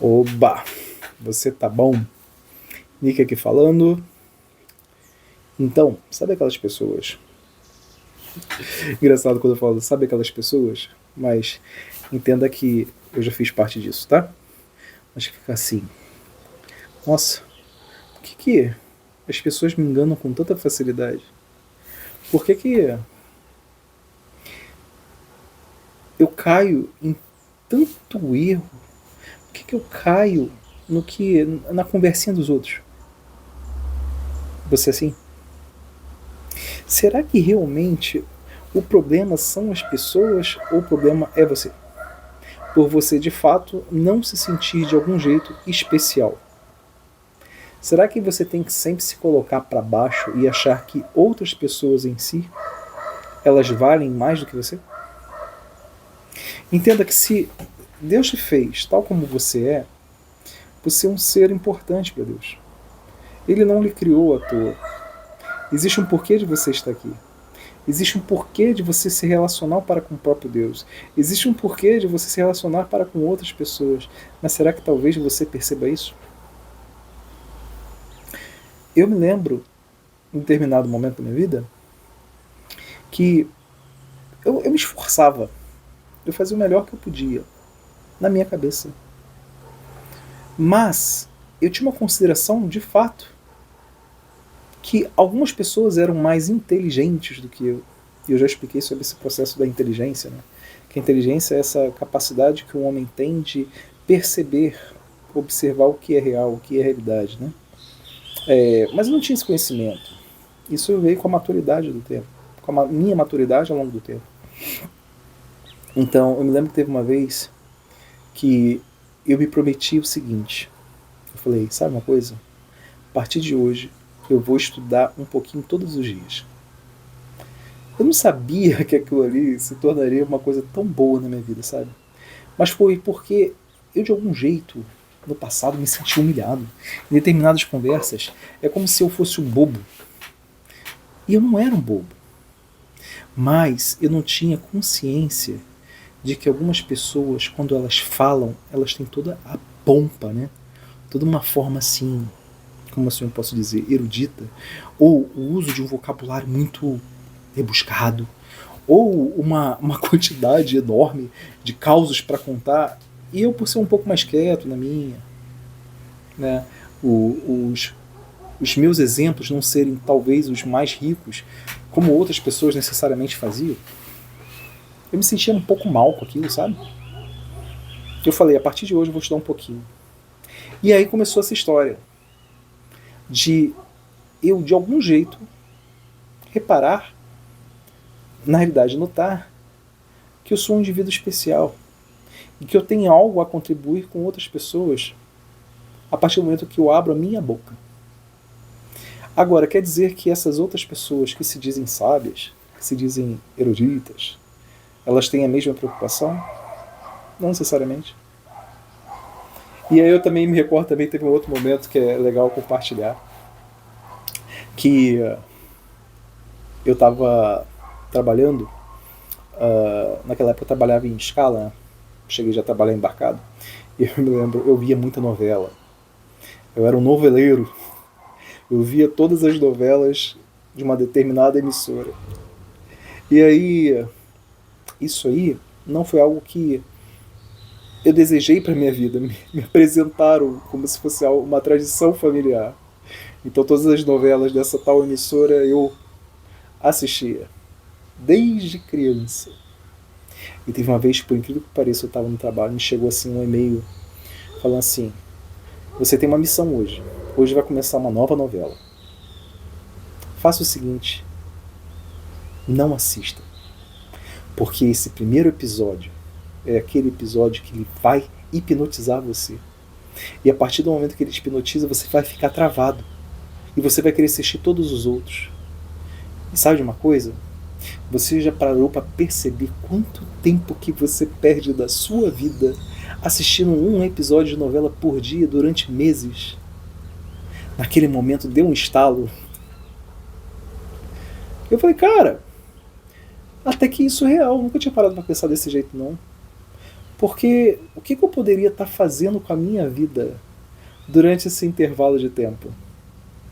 Oba! Você tá bom? Nick aqui falando. Então, sabe aquelas pessoas? Engraçado quando eu falo, sabe aquelas pessoas? Mas entenda que eu já fiz parte disso, tá? Mas fica assim. Nossa, por que as pessoas me enganam com tanta facilidade? Por que eu caio em tanto erro? Por que eu caio na conversinha dos outros? Você é assim? Será que realmente o problema são as pessoas ou o problema é você? Por você de fato não se sentir de algum jeito especial. Será que você tem que sempre se colocar para baixo e achar que outras pessoas em si, elas valem mais do que você? Entenda que se Deus te fez tal como você é um ser importante para Deus. Ele não lhe criou à toa. Existe um porquê de você estar aqui. Existe um porquê de você se relacionar para com o próprio Deus. Existe um porquê de você se relacionar para com outras pessoas. Mas será que talvez você perceba isso? Eu me lembro, em determinado momento da minha vida, que eu me esforçava. Eu fazia o melhor que eu podia, na minha cabeça. Mas eu tinha uma consideração, de fato, que algumas pessoas eram mais inteligentes do que eu. E eu já expliquei sobre esse processo da inteligência, né? Que a inteligência é essa capacidade que o homem tem de perceber, observar o que é real, o que é realidade, né? Mas eu não tinha esse conhecimento. Isso veio com a maturidade do tempo, com a minha maturidade ao longo do tempo. Então, eu me lembro que teve uma vez que eu me prometi o seguinte. Eu falei, sabe uma coisa? A partir de hoje, eu vou estudar um pouquinho todos os dias. Eu não sabia que aquilo ali se tornaria uma coisa tão boa na minha vida, sabe? Mas foi porque eu, de algum jeito, no passado, me senti humilhado. Em determinadas conversas, é como se eu fosse um bobo. E eu não era um bobo. Mas eu não tinha consciência de que algumas pessoas, quando elas falam, elas têm toda a pompa, né? Toda uma forma assim, como assim eu posso dizer, erudita, ou o uso de um vocabulário muito rebuscado, ou uma quantidade enorme de causos para contar, e eu, por ser um pouco mais quieto na minha, né, os meus exemplos não serem talvez os mais ricos, como outras pessoas necessariamente faziam, eu me sentia um pouco mal com aquilo, sabe? Eu falei, a partir de hoje eu vou estudar um pouquinho. E aí começou essa história de eu, de algum jeito, reparar, na realidade notar, que eu sou um indivíduo especial e que eu tenho algo a contribuir com outras pessoas a partir do momento que eu abro a minha boca. Agora, quer dizer que essas outras pessoas que se dizem sábias, que se dizem eruditas, elas têm a mesma preocupação? Não necessariamente. E aí eu também me recordo, também teve um outro momento que é legal compartilhar, que eu estava trabalhando, naquela época eu trabalhava em escala, né? Cheguei já a trabalhar embarcado, e eu me lembro, eu via muita novela. Eu era um noveleiro. Eu via todas as novelas de uma determinada emissora. E aí, isso aí não foi algo que eu desejei para minha vida. Me apresentaram como se fosse uma tradição familiar. Então todas as novelas dessa tal emissora eu assistia desde criança. E teve uma vez, por incrível que pareça, eu estava no trabalho, me chegou assim um e-mail falando assim: você tem uma missão hoje. Hoje vai começar uma nova novela. Faça o seguinte: não assista. Porque esse primeiro episódio é aquele episódio que ele vai hipnotizar você. E a partir do momento que ele te hipnotiza, você vai ficar travado. E você vai querer assistir todos os outros. E sabe de uma coisa? Você já parou para perceber quanto tempo que você perde da sua vida assistindo um episódio de novela por dia durante meses? Naquele momento deu um estalo. Eu falei, cara, até que isso é real. Nunca tinha parado para pensar desse jeito, não. Porque o que eu poderia estar fazendo com a minha vida durante esse intervalo de tempo?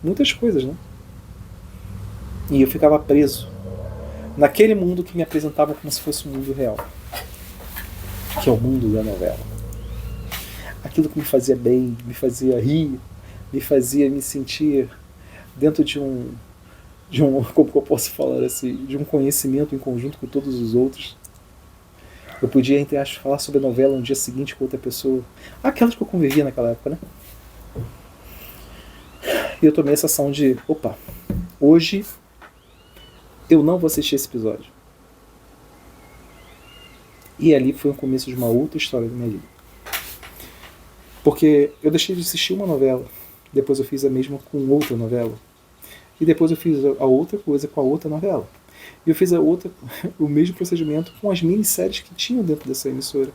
Muitas coisas, né? E eu ficava preso naquele mundo que me apresentava como se fosse um mundo real, que é o mundo da novela. Aquilo que me fazia bem, me fazia rir, me fazia me sentir dentro de um, como que eu posso falar assim, de um conhecimento em conjunto com todos os outros. Eu podia, entre aspas, falar sobre a novela no dia seguinte com outra pessoa. Aquelas que eu convivia naquela época, né? E eu tomei essa ação de, opa, hoje eu não vou assistir esse episódio. E ali foi o começo de uma outra história da minha vida. Porque eu deixei de assistir uma novela, depois eu fiz a mesma com outra novela. E depois eu fiz a outra coisa com a outra novela. E eu fiz o mesmo procedimento com as minisséries que tinham dentro dessa emissora.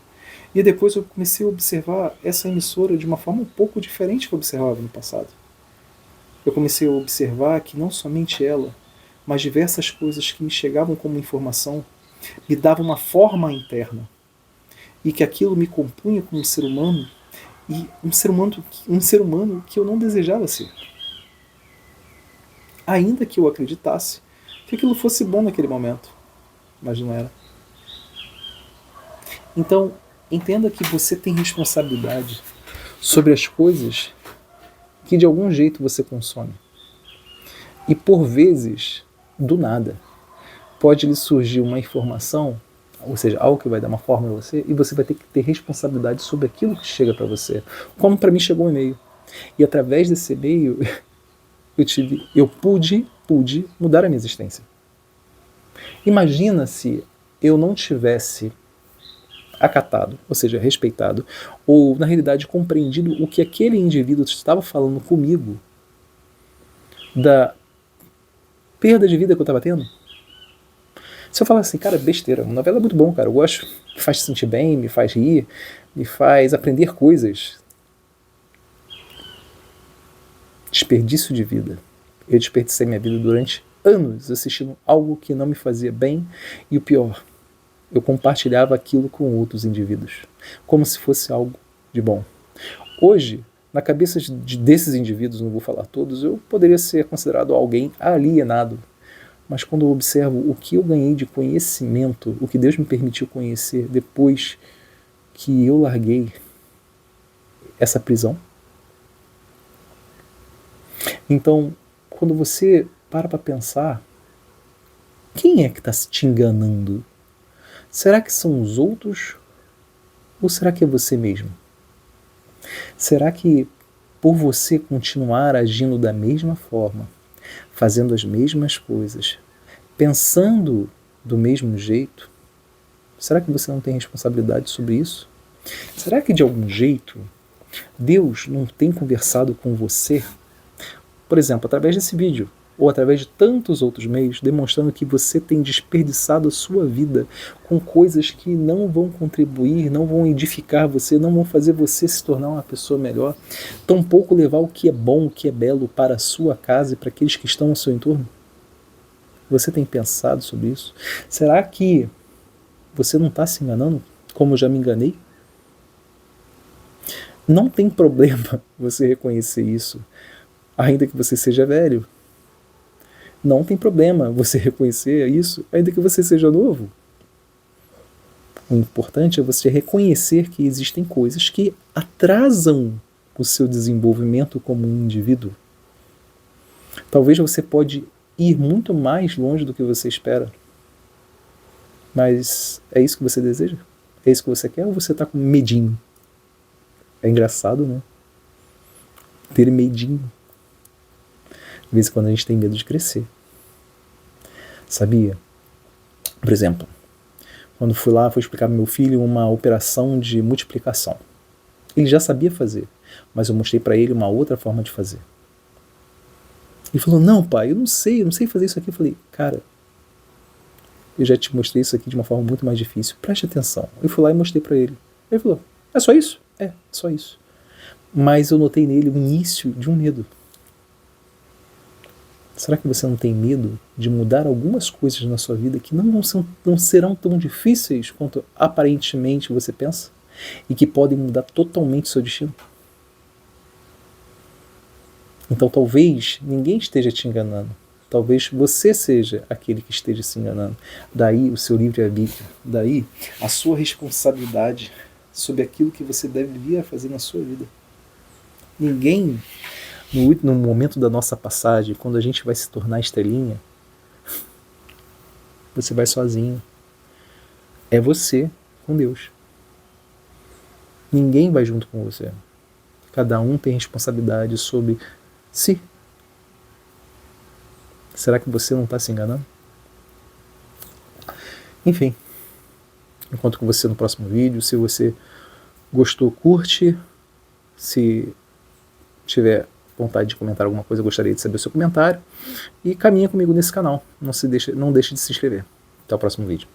E depois eu comecei a observar essa emissora de uma forma um pouco diferente que eu observava no passado. Eu comecei a observar que não somente ela, mas diversas coisas que me chegavam como informação me davam uma forma interna. E que aquilo me compunha como ser humano, e um ser humano que eu não desejava ser. Ainda que eu acreditasse que aquilo fosse bom naquele momento, mas não era. Então, entenda que você tem responsabilidade sobre as coisas que de algum jeito você consome. E por vezes, do nada, pode lhe surgir uma informação, ou seja, algo que vai dar uma forma a você, e você vai ter que ter responsabilidade sobre aquilo que chega para você. Como para mim chegou um e-mail. E através desse e-mail, eu pude mudar a minha existência. Imagina se eu não tivesse acatado, ou seja, respeitado, ou na realidade compreendido o que aquele indivíduo estava falando comigo da perda de vida que eu estava tendo. Se eu falar assim, cara, besteira, uma novela é muito bom, cara, eu gosto, me faz sentir bem, me faz rir, me faz aprender coisas. Desperdício de vida. Eu desperdicei minha vida durante anos assistindo algo que não me fazia bem, e o pior, eu compartilhava aquilo com outros indivíduos, como se fosse algo de bom. Hoje, na cabeça desses indivíduos, não vou falar todos, eu poderia ser considerado alguém alienado. Mas quando eu observo o que eu ganhei de conhecimento, o que Deus me permitiu conhecer depois que eu larguei essa prisão. Então, quando você para pensar, quem é que está te enganando? Será que são os outros? Ou será que é você mesmo? Será que por você continuar agindo da mesma forma, fazendo as mesmas coisas, pensando do mesmo jeito, será que você não tem responsabilidade sobre isso? Será que de algum jeito Deus não tem conversado com você? Por exemplo, através desse vídeo, ou através de tantos outros meios, demonstrando que você tem desperdiçado a sua vida com coisas que não vão contribuir, não vão edificar você, não vão fazer você se tornar uma pessoa melhor, tampouco levar o que é bom, o que é belo para a sua casa e para aqueles que estão ao seu entorno? Você tem pensado sobre isso? Será que você não está se enganando, como eu já me enganei? Não tem problema você reconhecer isso, ainda que você seja velho. Não tem problema você reconhecer isso, ainda que você seja novo. O importante é você reconhecer que existem coisas que atrasam o seu desenvolvimento como um indivíduo. Talvez você pode ir muito mais longe do que você espera. Mas é isso que você deseja? É isso que você quer ou você está com medinho? É engraçado, né? Ter medinho. De vez em quando a gente tem medo de crescer. Sabia? Por exemplo, quando fui explicar para meu filho uma operação de multiplicação. Ele já sabia fazer, mas eu mostrei para ele uma outra forma de fazer. Ele falou, não pai, eu não sei fazer isso aqui. Eu falei, cara, eu já te mostrei isso aqui de uma forma muito mais difícil, preste atenção. Eu fui lá e mostrei para ele. Ele falou, é só isso? É só isso. Mas eu notei nele o início de um medo. Será que você não tem medo de mudar algumas coisas na sua vida que não serão tão difíceis quanto aparentemente você pensa? e que podem mudar totalmente o seu destino. Então talvez ninguém esteja te enganando. Talvez você seja aquele que esteja se enganando. Daí o seu livre-arbítrio. Daí a sua responsabilidade sobre aquilo que você devia fazer na sua vida. Ninguém, no momento da nossa passagem, quando a gente vai se tornar estrelinha, você vai sozinho. É você com Deus. Ninguém vai junto com você. Cada um tem responsabilidade sobre si. Será que você não está se enganando? Enfim, encontro com você no próximo vídeo. Se você gostou, curte. Se tiver vontade de comentar alguma coisa, eu gostaria de saber o seu comentário. E caminha comigo nesse canal. Não deixe de se inscrever. Até o próximo vídeo.